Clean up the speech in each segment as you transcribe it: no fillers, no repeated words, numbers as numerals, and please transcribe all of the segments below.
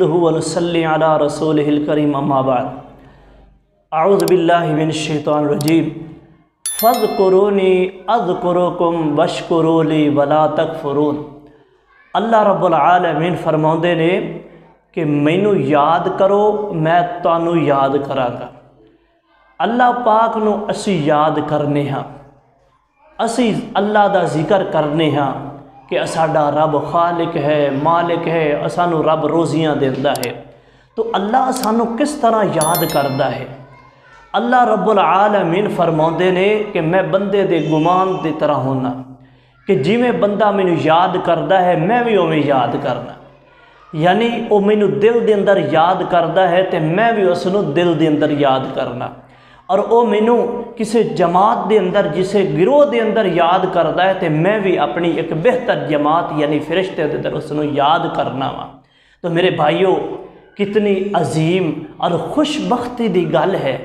वनुसल्ली अला रसूलिहिल करीम अम्मा बाद। अऊज़ु बिल्लाहि मिनश शैतानिर रजीम। फ़ज़्कुरूनी अज़्कुरुकुम वश्कुरूली वला तकफ़ुरून। अल्लाह रब्बुल आलमीन फरमाउंदे ने कि मैनू याद करो मैं तुहानू याद करांगा। अल्लाह पाक नू असी याद करने हाँ, असी अल्लाह दा जिक्र करने हाँ कि साडा रब खालिक है, मालिक है, सानू रब रोज़ियाँ देंदा है। तो अल्लाह सानू किस तरह याद करदा है? अल्लाह रब्बुल आलमीन फरमाउंदे ने कि मैं बंदे दे गुमान की तरह होना, कि जिमें बंदा मैनू याद करदा है मैं भी उवें याद करना। यानी वो मैनू दिल के अंदर याद करदा है तो मैं भी उसनू दिल के अंदर याद करना। और वो मैनू किसी जमात के अंदर, जिसे गिरोह के अंदर याद करता है तो मैं भी अपनी एक बेहतर जमात यानी फरिश्ते के अंदर उसनू याद करना वा। तो मेरे भाइयों, कितनी अजीम और खुशबख्ती की गल है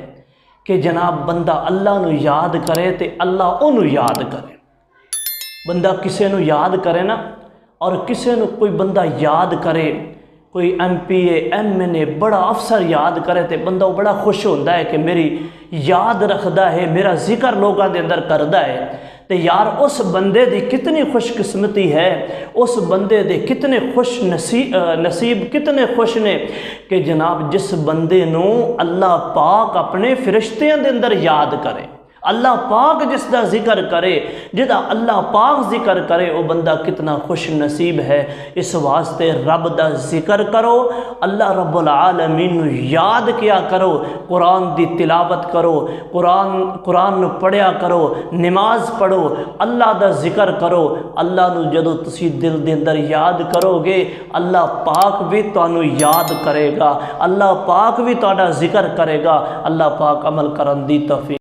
कि जनाब बंदा अल्लाह नू याद करे तो अल्लाह उन्हू याद करे। बंदा किसी नू याद करे ना, और किसी नू कोई बंदा याद करे, कोई MPA MNA बड़ा अफसर याद करे तो बंदा बड़ा खुश होता है कि मेरी याद रखता है, मेरा जिक्र लोगों के अंदर करता है। तो यार उस बंदे की कितनी खुशकिस्मती है, उस बंदे दे कितने खुश नसीब कितने खुश ने कि जनाब जिस बंदे नू अल्लाह पाक अपने फरिश्तियां दे अंदर याद करे। अल्लाह पाक जिसका जिक्र करे, जिदा अल्लाह पाक जिक्र करे, वो बंदा कितना खुश नसीब है। इस वास्ते रब दा जिक्र करो, अल्लाह रब्बुल आलमीन नू याद किया करो, कुरान दी तिलावत करो, कुरान नू पढ़िया करो, नमाज पढ़ो, अल्लाह दा जिक्र करो। अल्लाह नू जदों तुसी दिल दे अंदर याद करोगे, अल्लाह पाक भी तुहानू याद करेगा, अल्लाह पाक भी तुहाडा जिक्र करेगा। अल्लाह पाक अमल करन दी तौफीक